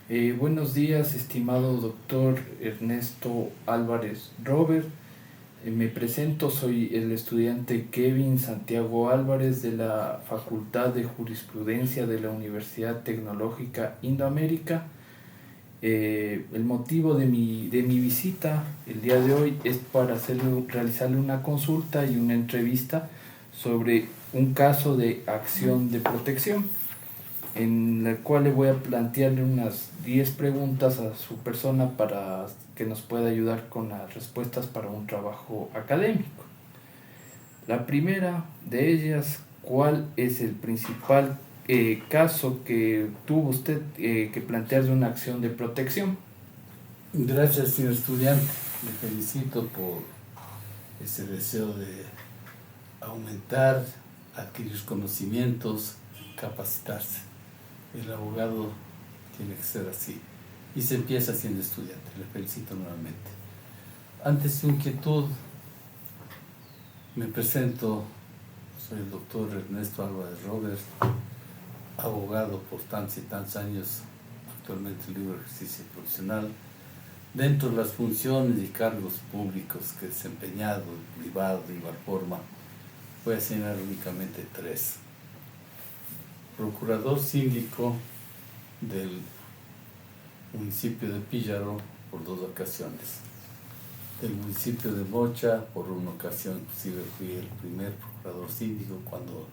Buenos días, estimado doctor Ernesto Álvarez Robert. Me presento, soy el estudiante Kevin Santiago Álvarez de la Facultad de Jurisprudencia de la Universidad Tecnológica Indoamérica. El motivo de mi visita el día de hoy es para realizarle una consulta y una entrevista sobre un caso de acción de protección en la cual le voy a plantearle unas 10 preguntas a su persona para que nos pueda ayudar con las respuestas para un trabajo académico. La primera de ellas, ¿cuál es el principal caso que tuvo usted que plantear de una acción de protección? Gracias, señor estudiante. Le felicito por ese deseo de aumentar, adquirir conocimientos, capacitarse. El abogado tiene que ser así. Y se empieza siendo estudiante. Le felicito nuevamente. Ante su inquietud, me presento. Soy el doctor Ernesto Álvarez Robert, abogado por tantos y tantos años, actualmente libre de ejercicio profesional. Dentro de las funciones y cargos públicos que he desempeñado, privado de igual forma, voy a señalar únicamente 3. Procurador síndico del municipio de Píllaro por 2 ocasiones. Del municipio de Mocha por una ocasión, inclusive fui el primer procurador síndico cuando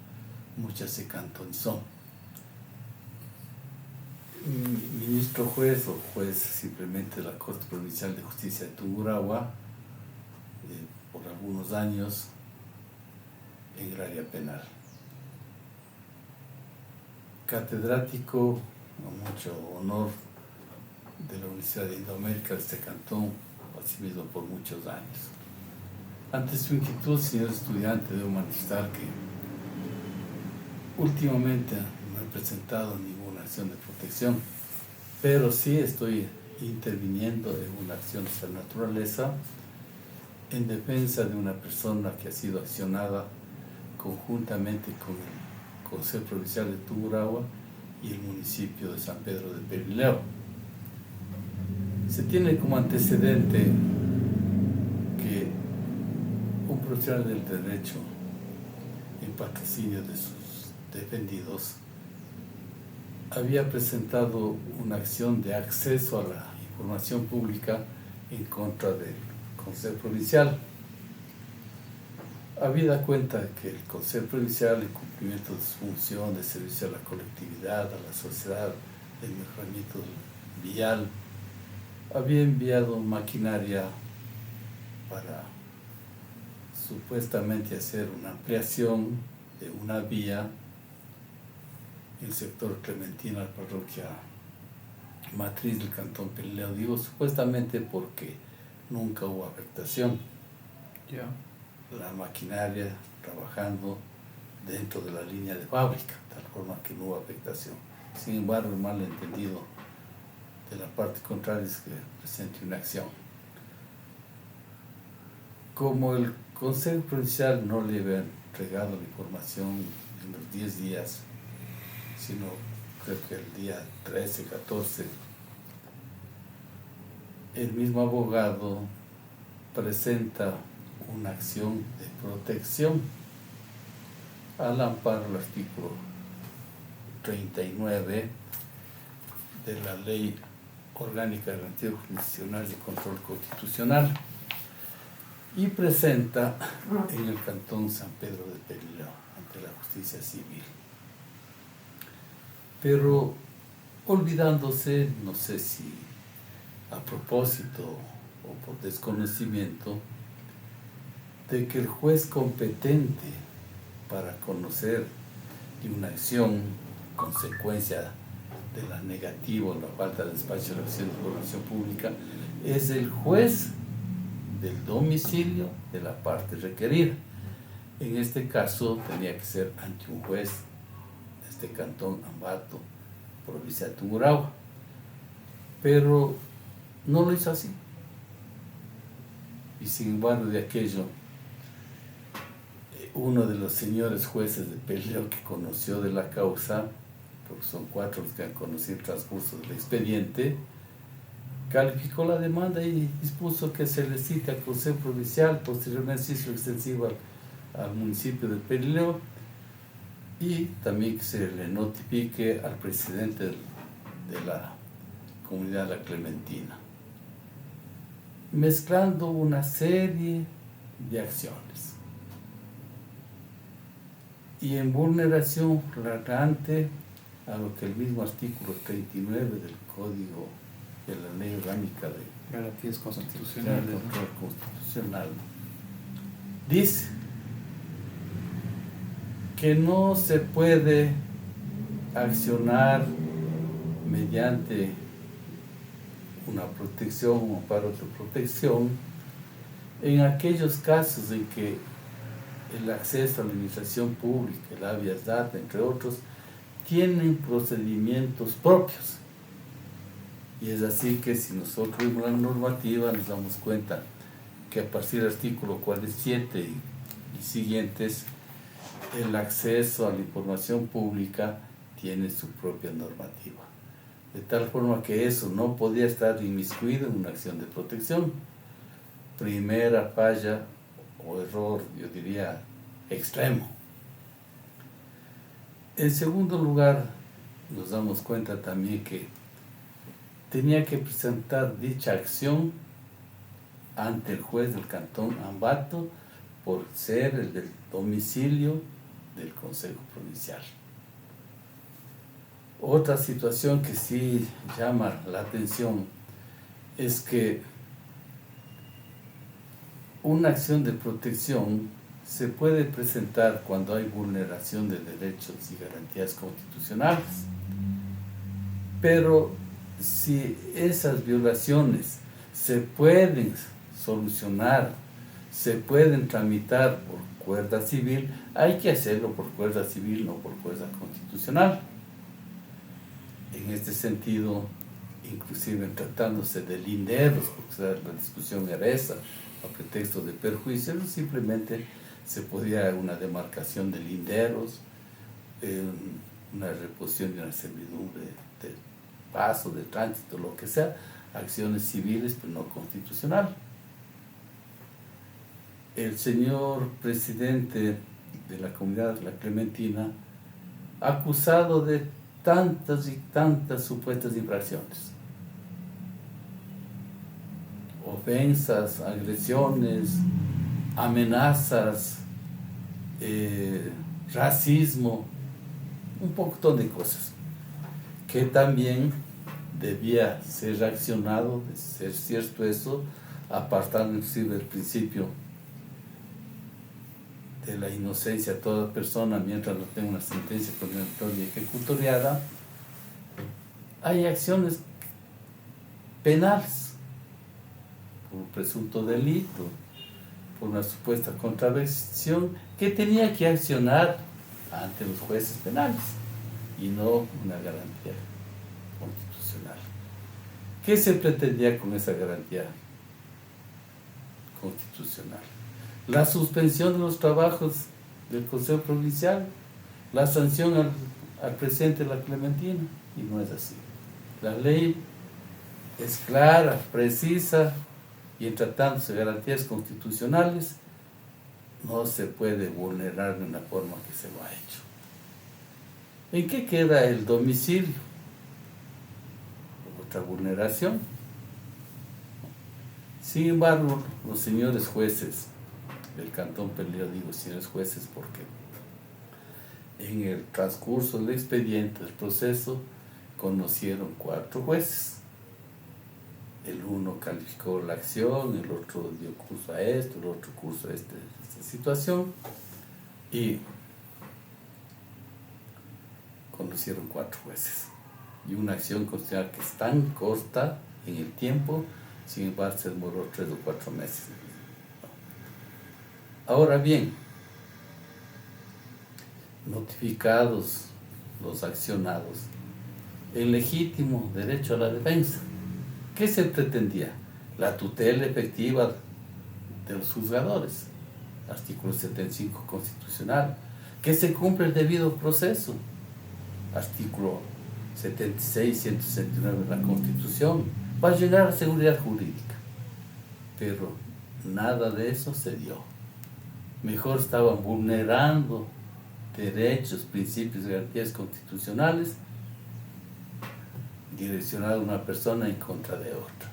Mocha se cantonizó. Ministro juez o juez simplemente de la Corte Provincial de Justicia de Tungurahua por algunos años en el área penal. Catedrático, con mucho honor, de la Universidad de Indoamérica de este cantón, asimismo por muchos años. Ante su inquietud, señor estudiante, debo manifestar que últimamente no he presentado ninguna acción de protección, pero sí estoy interviniendo en una acción de esta naturaleza en defensa de una persona que ha sido accionada conjuntamente con el Consejo Provincial de Tungurahua y el municipio de San Pedro de Perileo. Se tiene como antecedente que un profesional del derecho, en patrocinio de sus defendidos, había presentado una acción de acceso a la información pública en contra del Consejo Provincial. Habida cuenta de que el Consejo Provincial, en cumplimiento de su función de servicio a la colectividad, a la sociedad, de mejoramiento vial, había enviado maquinaria para supuestamente hacer una ampliación de una vía en el sector Clementina, la parroquia matriz del cantón Perileo. Digo supuestamente porque nunca hubo afectación. Ya. La maquinaria trabajando dentro de la línea de fábrica, tal forma que no hubo afectación. Sin embargo, el malentendido de la parte contraria es que presente una acción. Como el Consejo Provincial no le había entregado la información en los 10 días, sino creo que el día 13, 14, el mismo abogado presenta una acción de protección al amparo del artículo 39 de la Ley Orgánica de Garantías Jurisdiccionales y Control Constitucional y presenta en el cantón San Pedro de Perileo ante la justicia civil. Pero olvidándose, no sé si a propósito o por desconocimiento, de que el juez competente para conocer de una acción consecuencia de la negativa o la falta de despacho de la acción de información pública es el juez del domicilio de la parte requerida. En este caso tenía que ser ante un juez de este cantón Ambato, provincia de Tungurahua, pero no lo hizo así. Y sin embargo, de aquello, uno de los señores jueces de Perileo que conoció de la causa porque son 4 los que han conocido el transcurso del expediente, calificó la demanda y dispuso que se le cite al Consejo Provincial, posteriormente se hizo extensivo al municipio de Perileo, y también que se le notifique al presidente de la comunidad de La Clementina, mezclando una serie de acciones y en vulneración flagrante a lo que el mismo artículo 39 del Código de la Ley Orgánica de Garantías constitucionales, control constitucional dice que no se puede accionar mediante una protección o amparo de protección en aquellos casos en que el acceso a la administración pública, el habeas data, entre otros, tienen procedimientos propios. Y es así que si nosotros vemos la normativa nos damos cuenta que a partir del artículo 47 y siguientes, el acceso a la información pública tiene su propia normativa. De tal forma que eso no podía estar inmiscuido en una acción de protección. Primera falla o error, yo diría, extremo. En segundo lugar, nos damos cuenta también que tenía que presentar dicha acción ante el juez del Cantón Ambato por ser el del domicilio del Consejo Provincial. Otra situación que sí llama la atención es que una acción de protección se puede presentar cuando hay vulneración de derechos y garantías constitucionales, pero si esas violaciones se pueden solucionar, se pueden tramitar por cuerda civil, hay que hacerlo por cuerda civil, no por cuerda constitucional. En este sentido, inclusive tratándose de linderos, porque la discusión era esa, a pretexto de perjuicios, simplemente se podía una demarcación de linderos, una reposición de una servidumbre de paso, de tránsito, lo que sea, acciones civiles, pero no constitucional. El señor presidente de la comunidad de La Clementina, acusado de tantas y tantas supuestas infracciones, ofensas, agresiones, amenazas, racismo, un poco de cosas, que también debía ser reaccionado, de ser cierto eso, apartando inclusive el principio de la inocencia a toda persona mientras no tenga una sentencia condenatoria y ejecutoriada. Hay acciones penales por un presunto delito, por una supuesta contravención que tenía que accionar ante los jueces penales y no una garantía constitucional. ¿Qué se pretendía con esa garantía constitucional? La suspensión de los trabajos del Consejo Provincial, la sanción al presidente de La Clementina, y no es así. La ley es clara, precisa, y en tratándose de garantías constitucionales, no se puede vulnerar de una forma que se lo ha hecho. ¿En qué queda el domicilio? Otra vulneración. Sin embargo, los señores jueces del Cantón Perileo, digo señores jueces porque en el transcurso del expediente, del proceso, conocieron 4 jueces. El uno calificó la acción, el otro dio curso a esto, el otro curso a esta situación, y conocieron 4 jueces. Y una acción constitucional que es tan corta en el tiempo, sin embargo se demoró 3 o 4 meses. Ahora bien, notificados los accionados, el legítimo derecho a la defensa, ¿qué se pretendía? La tutela efectiva de los juzgadores, artículo 75 constitucional, que se cumpla el debido proceso, artículo 76, 169 de la Constitución, para llegar a seguridad jurídica. Pero nada de eso se dio. Mejor estaban vulnerando derechos, principios y garantías constitucionales, direccionar a una persona en contra de otra.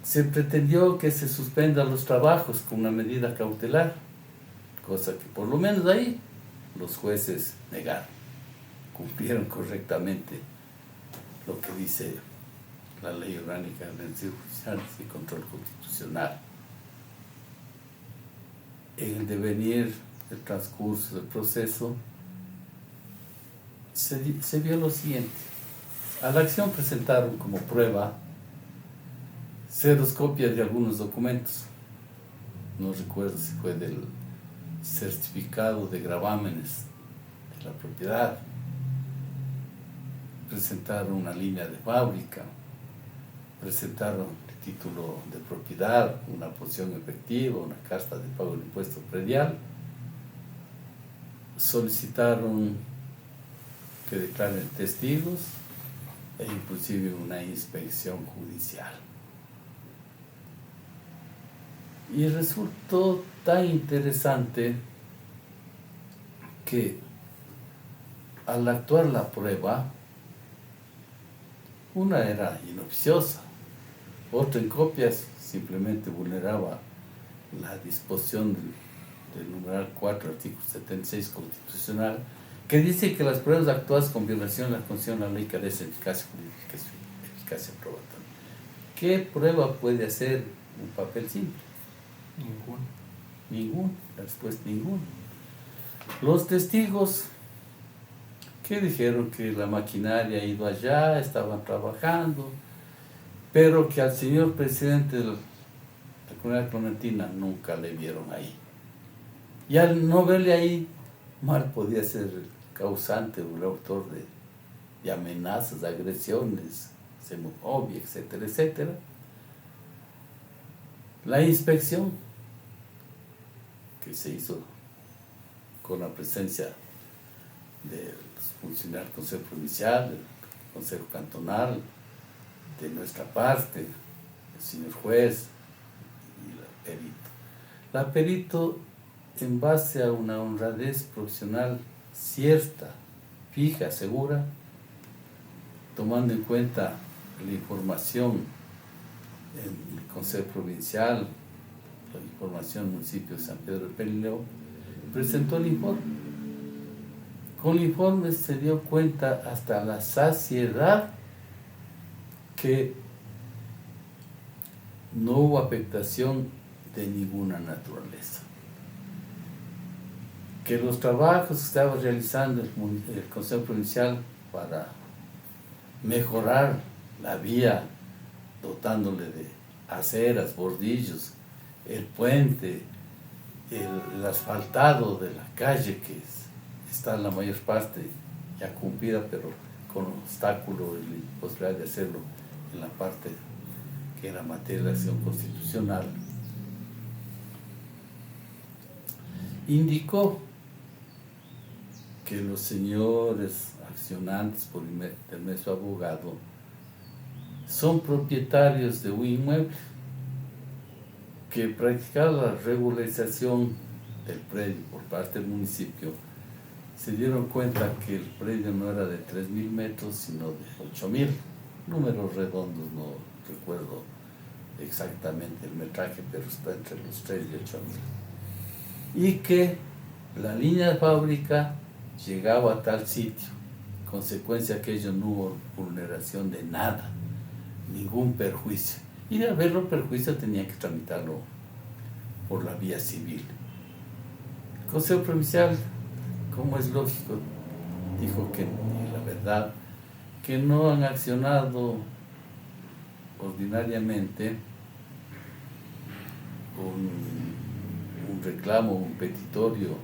Se pretendió que se suspendan los trabajos con una medida cautelar, cosa que por lo menos ahí los jueces negaron, cumplieron correctamente lo que dice la Ley Orgánica de Garantías Judiciales y Control Constitucional. En el devenir del transcurso del proceso, se vio lo siguiente. A la acción presentaron como prueba copias de algunos documentos. No recuerdo si fue del certificado de gravámenes de la propiedad. Presentaron una línea de fábrica. Presentaron el título de propiedad, una posición efectiva, una carta de pago del impuesto predial. Solicitaron que declaren testigos e inclusive una inspección judicial. Y resultó tan interesante que al actuar la prueba, una era inoficiosa, otra en copias simplemente vulneraba la disposición del numeral 4, artículo 76 constitucional, que dice que las pruebas actuadas con violación de la Constitución de la ley carecen de eficacia jurídica y eficacia probatoria. ¿Qué prueba puede hacer un papel simple? Ninguna. La respuesta, ninguna. Los testigos que dijeron que la maquinaria ha ido allá, estaban trabajando, pero que al señor presidente de la Comunidad Clementina nunca le vieron ahí. Y al no verle ahí, mal podía ser el causante o el autor de amenazas, agresiones, xenofobia, etcétera, etcétera. La inspección que se hizo con la presencia de los funcionarios del Consejo Provincial, del Consejo Cantonal, de nuestra parte, el señor juez y la perito. La perito, en base a una honradez profesional cierta, fija, segura, tomando en cuenta la información en el Consejo Provincial, la información del municipio de San Pedro de Pelileo, presentó el informe. Con el informe se dio cuenta hasta la saciedad que no hubo afectación de ninguna naturaleza, que los trabajos que estaba realizando el Consejo Provincial para mejorar la vía, dotándole de aceras, bordillos, el puente, el asfaltado de la calle, que está en la mayor parte ya cumplida, pero con obstáculo y la posibilidad de hacerlo en la parte que era materia de acción constitucional, indicó que los señores accionantes por intermedio de su abogado son propietarios de un inmueble que practicaba la regularización del predio por parte del municipio. Se dieron cuenta que el predio no era de 3.000 metros, sino de 8.000, números redondos, no recuerdo exactamente el metraje, pero está entre los 3 y 8.000. Y que la línea de fábrica llegaba a tal sitio, consecuencia que ellos no hubo vulneración de nada, ningún perjuicio. Y de haberlo perjuicio tenía que tramitarlo por la vía civil. El Consejo Provincial, como es lógico, dijo que la verdad, que no han accionado ordinariamente un reclamo, un petitorio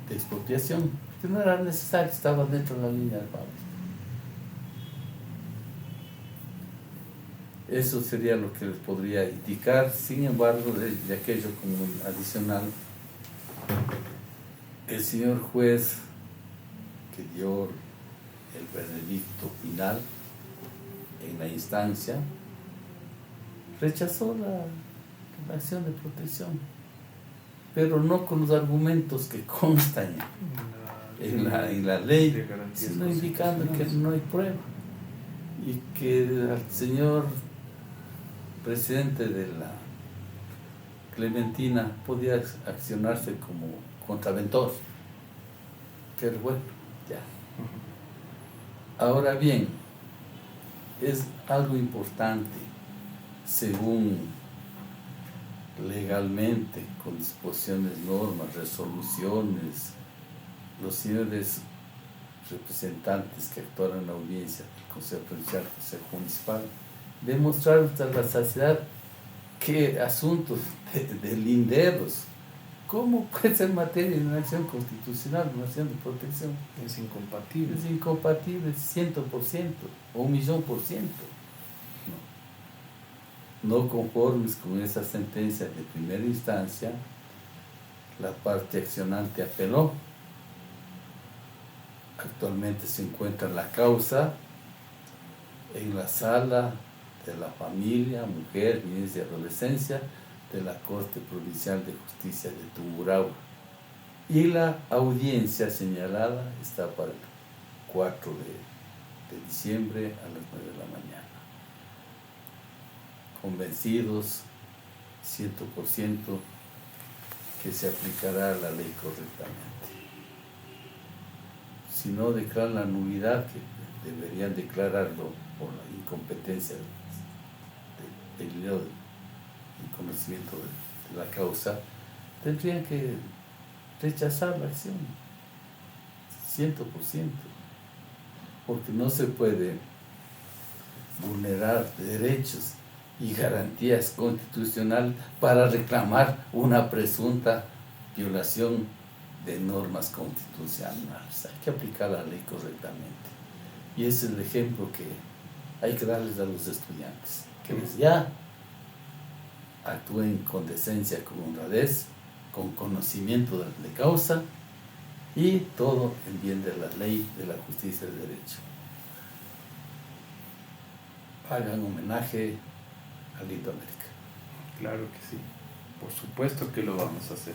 de expropiación, que no era necesario, estaba dentro de la línea de fábrica. Eso sería lo que les podría indicar. Sin embargo, de aquello como adicional, el señor juez que dio el veredicto final en la instancia, rechazó la acción de protección, pero no con los argumentos que constan en la ley, sino indicando que no hay prueba y que al señor presidente de la Clementina podía accionarse como contraventor. Pero bueno, ya. Ahora bien, es algo importante, según legalmente, con disposiciones, normas, resoluciones, los señores representantes que actuaron en la audiencia del Consejo Provincial, Consejo Municipal, demostraron hasta la saciedad que asuntos de linderos, ¿cómo puede ser materia de una acción constitucional, una acción de protección? Es incompatible. Es incompatible 100% o 1.000.000%. No conformes con esa sentencia de primera instancia, la parte accionante apeló. Actualmente se encuentra la causa en la sala de la familia, mujer, niñez y adolescencia de la Corte Provincial de Justicia de Tungurahua. Y la audiencia señalada está para el 4 de diciembre a las 9 de la mañana. Convencidos 100% que se aplicará la ley correctamente. Si no declaran la nulidad, que deberían declararlo por la incompetencia del conocimiento de la causa, tendrían que rechazar la acción 100%, porque no se puede vulnerar derechos y garantías constitucionales para reclamar una presunta violación de normas constitucionales. Hay que aplicar la ley correctamente. Y ese es el ejemplo que hay que darles a los estudiantes, que desde ya actúen con decencia, con honradez, con conocimiento de causa y todo en bien de la ley, de la justicia y del derecho. Hagan homenaje a Lindo América. Claro que sí, por supuesto que lo vamos a hacer.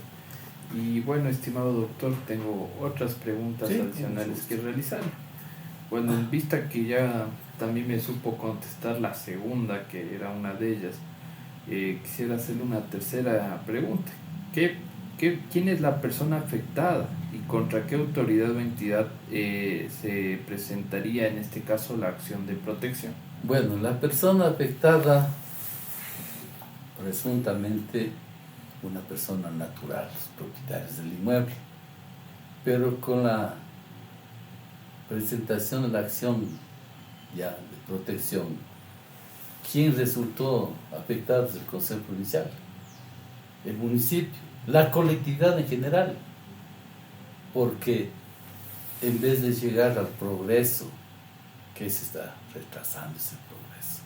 Y bueno, estimado doctor, tengo otras preguntas adicionales que realizar. Bueno, en vista que ya también me supo contestar la segunda, que era una de ellas, quisiera hacerle una tercera pregunta. ¿Quién es la persona afectada y contra qué autoridad o entidad se presentaría en este caso la acción de protección? Bueno, la persona afectada, presuntamente una persona natural, los propietarios del inmueble, pero con la presentación de la acción ya de protección, ¿quién resultó afectado desde el Consejo Provincial? El municipio, la colectividad en general, porque en vez de llegar al progreso, ¿qué se está retrasando ese progreso?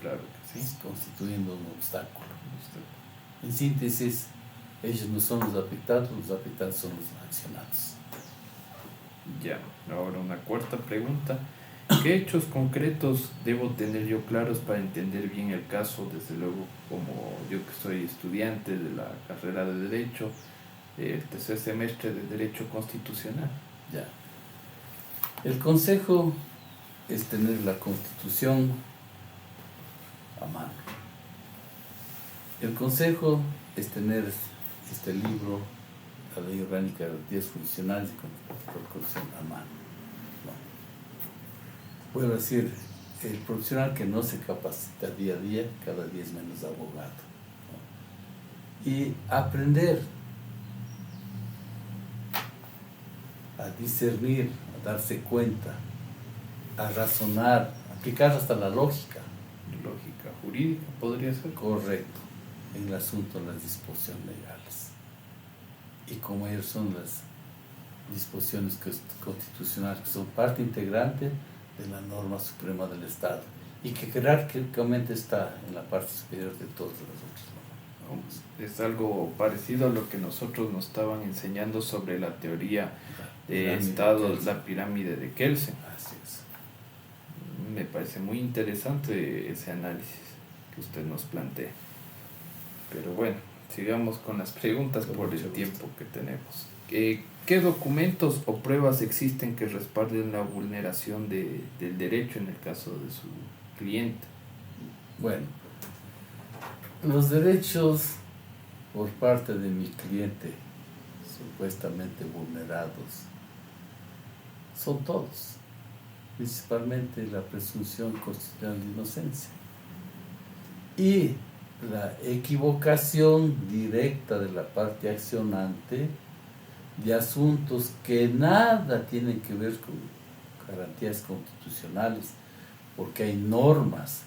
Claro que sí. Constituyendo un obstáculo. En síntesis, ellos no son los afectados son los accionados. Ya, ahora una cuarta pregunta. ¿Qué hechos concretos debo tener yo claros para entender bien el caso? Desde luego, como yo que soy estudiante de la carrera de Derecho, el tercer semestre de Derecho Constitucional. Ya. El consejo es tener la Constitución a mano. El consejo es tener este libro, la Ley Orgánica de Garantías Jurisdiccionales y Constitución a mano. No. Puedo decir, el profesional que no se capacita día a día, cada día es menos abogado. ¿No? Y aprender a discernir, a darse cuenta, a razonar, a aplicar hasta la lógica. Lógica jurídica podría ser. Correcto, en el asunto de las disposiciones legales. Y como ellos son las disposiciones constitucionales, que son parte integrante de la norma suprema del Estado y que jerárquicamente está en la parte superior de todas las otras normas. Es algo parecido a lo que nosotros nos estaban enseñando sobre la teoría estados, la pirámide de Kelsen. Así es. Me parece muy interesante ese análisis que usted nos plantea. Pero bueno, sigamos con las preguntas por el tiempo que tenemos. ¿Qué documentos o pruebas existen que respalden la vulneración del derecho en el caso de su cliente? Bueno, los derechos por parte de mi cliente supuestamente vulnerados son todos, principalmente la presunción constitucional de inocencia y la equivocación directa de la parte accionante de asuntos que nada tienen que ver con garantías constitucionales, porque hay normas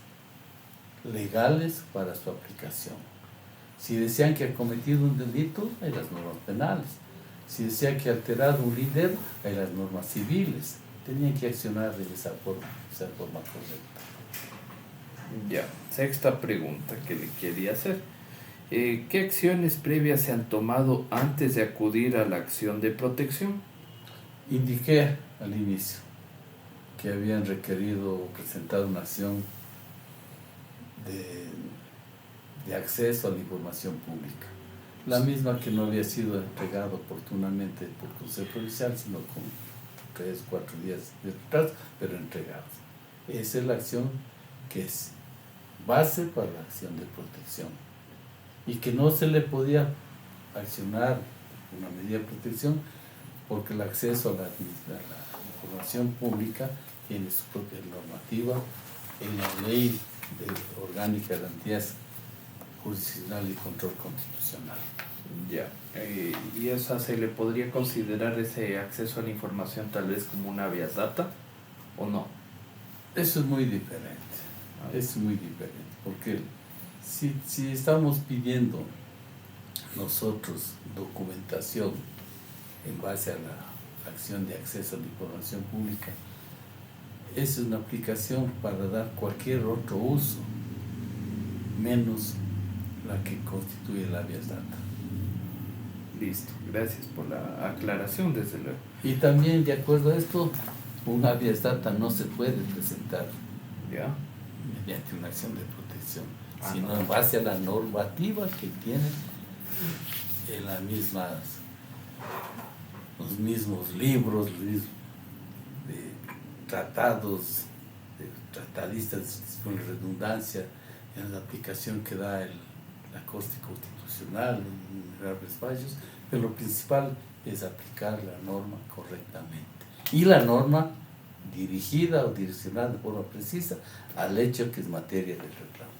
legales para su aplicación. Si decían que ha cometido un delito, hay las normas penales. Si decían que ha alterado un líder, hay las normas civiles. Tenían que accionar de esa forma correcta. Ya, sexta pregunta que le quería hacer. ¿Qué acciones previas se han tomado antes de acudir a la acción de protección? Indiqué al inicio que habían requerido o presentado una acción de acceso a la información pública. La misma que no había sido entregada oportunamente por Consejo Provincial, sino con 3 o 4 días de retraso, pero entregados. Esa es la acción que es base para la acción de protección. Y que no se le podía accionar una medida de protección porque el acceso a la información pública tiene su propia normativa en la Ley Orgánica de Garantías Jurisdiccional y Control Constitucional. Ya, y esa se le podría considerar ese acceso a la información tal vez como una habeas data o no. Eso es muy diferente, porque si estamos pidiendo nosotros documentación en base a la acción de acceso a la información pública, esa es una aplicación para dar cualquier otro uso, menos la que constituye la habeas data. Listo, gracias por la aclaración, desde luego. Y también, de acuerdo a esto, un habeas data no se puede presentar ¿Ya? mediante una acción de protección, sino no. en base a la normativa que tienen en los mismos libros, de tratados, de tratadistas con redundancia, en la aplicación que da la Corte Constitucional en innumerables fallos, pero lo principal es aplicar la norma correctamente. Y la norma dirigida o direccionada de forma precisa al hecho que es materia del reclamo.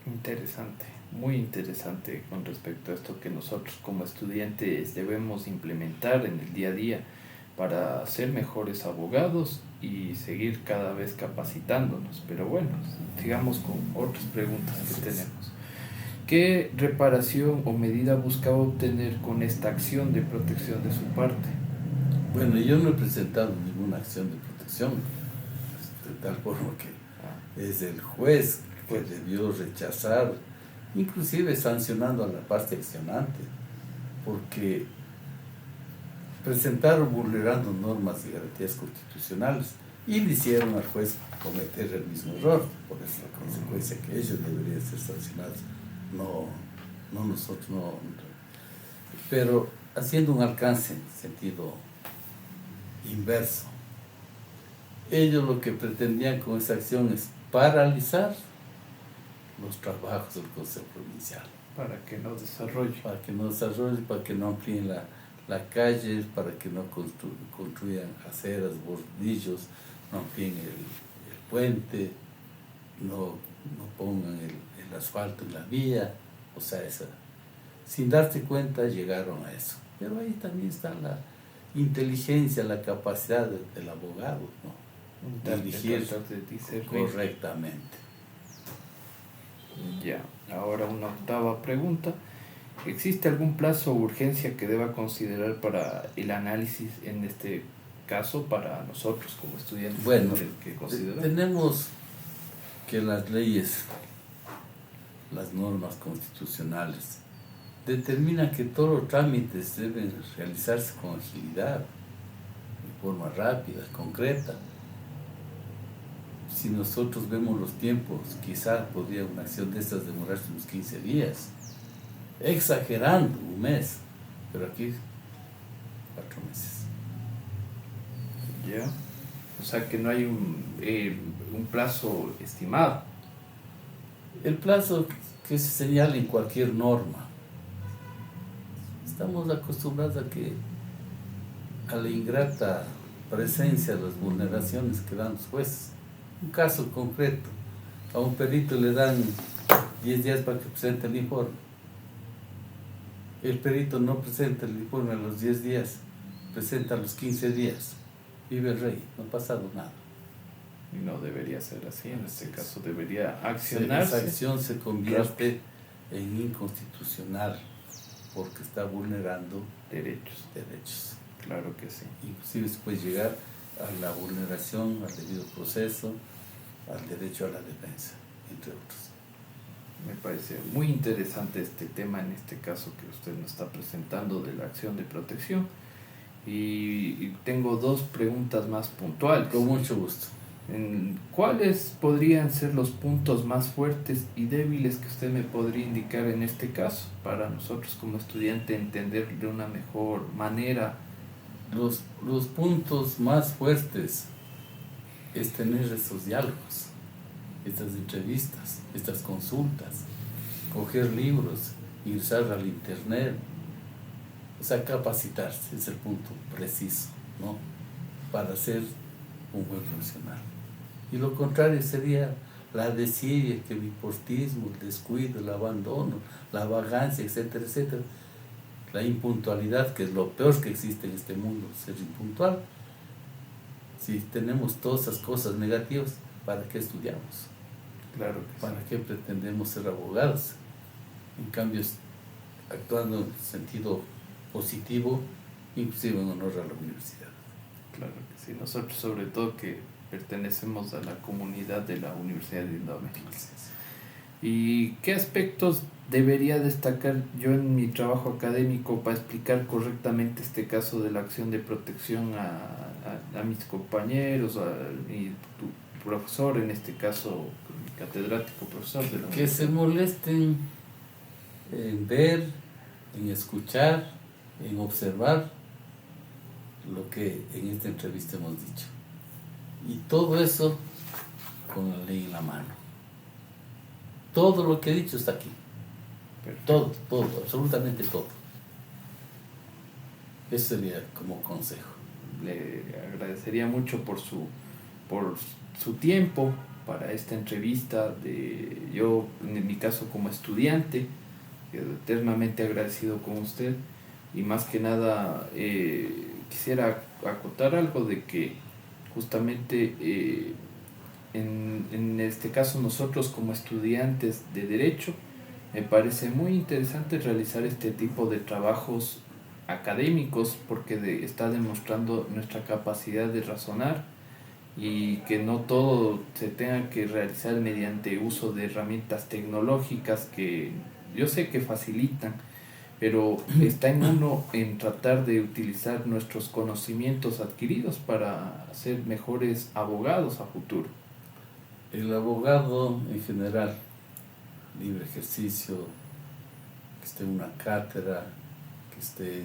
Interesante, muy interesante con respecto a esto que nosotros como estudiantes debemos implementar en el día a día para ser mejores abogados y seguir cada vez capacitándonos. Pero bueno, sigamos con otras preguntas que tenemos. ¿Qué reparación o medida buscaba obtener con esta acción de protección de su parte? Bueno, yo no he presentado ninguna acción de protección, de tal forma que es el juez que debió rechazar, inclusive sancionando a la parte accionante, porque presentaron vulnerando normas y garantías constitucionales y le hicieron al juez cometer el mismo error. Por eso la consecuencia que ellos deberían ser sancionados, no nosotros, no. Pero haciendo un alcance en sentido inverso, ellos lo que pretendían con esa acción es paralizar los trabajos del Consejo Provincial. Para que no desarrolle. Para que no amplíen la calle, para que no construyan aceras, bordillos, no amplíen el puente, no pongan el asfalto en la vía, o sea, sin darse cuenta llegaron a eso. Pero ahí también está la inteligencia, la capacidad del abogado, ¿no? Dirigir correctamente. Ya, ahora una octava pregunta. ¿Existe algún plazo o urgencia que deba considerar para el análisis en este caso para nosotros como estudiantes? Bueno, que tenemos que las leyes, las normas constitucionales determinan que todos los trámites deben realizarse con agilidad. forma rápida, concreta. Si nosotros vemos los tiempos, quizás podría una acción de estas demorarse unos 15 días, exagerando, un mes, pero aquí 4 meses. Ya. O sea que no hay un plazo estimado. El plazo que se señala en cualquier norma. Estamos acostumbrados a la ingrata presencia de las vulneraciones que dan los jueces. Un caso concreto, a un perito le dan 10 días para que presente el informe. El perito no presenta el informe a los 10 días, presenta a los 15 días. Vive el rey, no ha pasado nada. Y no debería ser así, en este caso debería accionarse. Esa acción se convierte en inconstitucional porque está vulnerando derechos. Claro que sí. Inclusive se puede llegar a la vulneración al debido proceso, al derecho a la defensa, entre otros. Me parece muy interesante este tema, en este caso que usted nos está presentando de la acción de protección. Y tengo 2 preguntas más puntuales. Con mucho gusto. ¿Cuáles podrían ser los puntos más fuertes y débiles que usted me podría indicar en este caso para nosotros como estudiante entender de una mejor manera? Los puntos más fuertes es tener esos diálogos, estas entrevistas, estas consultas, coger libros, ingresar al internet, o sea, capacitarse es el punto preciso, ¿no? Para ser un buen profesional. Y lo contrario sería la desidia, que el importismo, el descuido, el abandono, la vagancia, etcétera, etcétera. La impuntualidad, que es lo peor que existe en este mundo, ser impuntual. Si tenemos todas esas cosas negativas, ¿para qué estudiamos? Claro que ¿Para qué pretendemos ser abogados? En cambio, actuando en sentido positivo, inclusive en honor a la universidad. Claro que sí. Nosotros, sobre todo, que pertenecemos a la comunidad de la Universidad de Indoamérica. ¿Y qué aspectos debería destacar yo en mi trabajo académico para explicar correctamente este caso de la acción de protección a mis compañeros, a mi profesor, en este caso mi catedrático profesor de la que se molesten en ver, en escuchar, en observar lo que en esta entrevista hemos dicho, y todo eso con la ley en la mano. Todo lo que he dicho está aquí. Todo, absolutamente todo. Eso sería como consejo. Le agradecería mucho por su tiempo para esta entrevista. Yo, en mi caso, como estudiante, quedo eternamente agradecido con usted. Y más que nada, quisiera acotar algo de que justamente en este caso nosotros como estudiantes de Derecho, me parece muy interesante realizar este tipo de trabajos académicos porque está demostrando nuestra capacidad de razonar y que no todo se tenga que realizar mediante uso de herramientas tecnológicas que yo sé que facilitan, pero está en uno en tratar de utilizar nuestros conocimientos adquiridos para ser mejores abogados a futuro. El abogado en general, libre ejercicio, que esté en una cátedra, que esté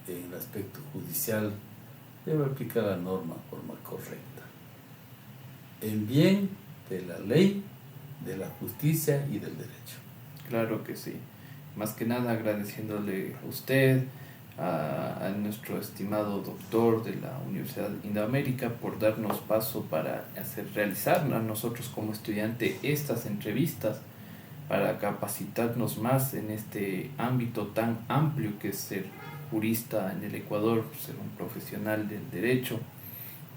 en el aspecto judicial, debe aplicar la norma de forma correcta, en bien de la ley, de la justicia y del derecho. Claro que sí. Más que nada agradeciéndole a usted, a nuestro estimado doctor de la Universidad de Indoamérica por darnos paso para realizar a nosotros como estudiante estas entrevistas para capacitarnos más en este ámbito tan amplio que es ser jurista en el Ecuador, ser un profesional del derecho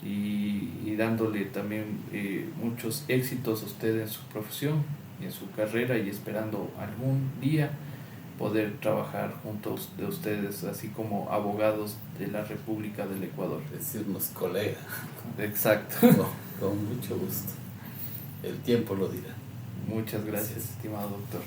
y dándole también muchos éxitos a usted en su profesión y en su carrera y esperando algún día poder trabajar juntos de ustedes, así como abogados de la República del Ecuador. Decirnos colega. Exacto. Con mucho gusto. El tiempo lo dirá. Muchas gracias, estimado doctor.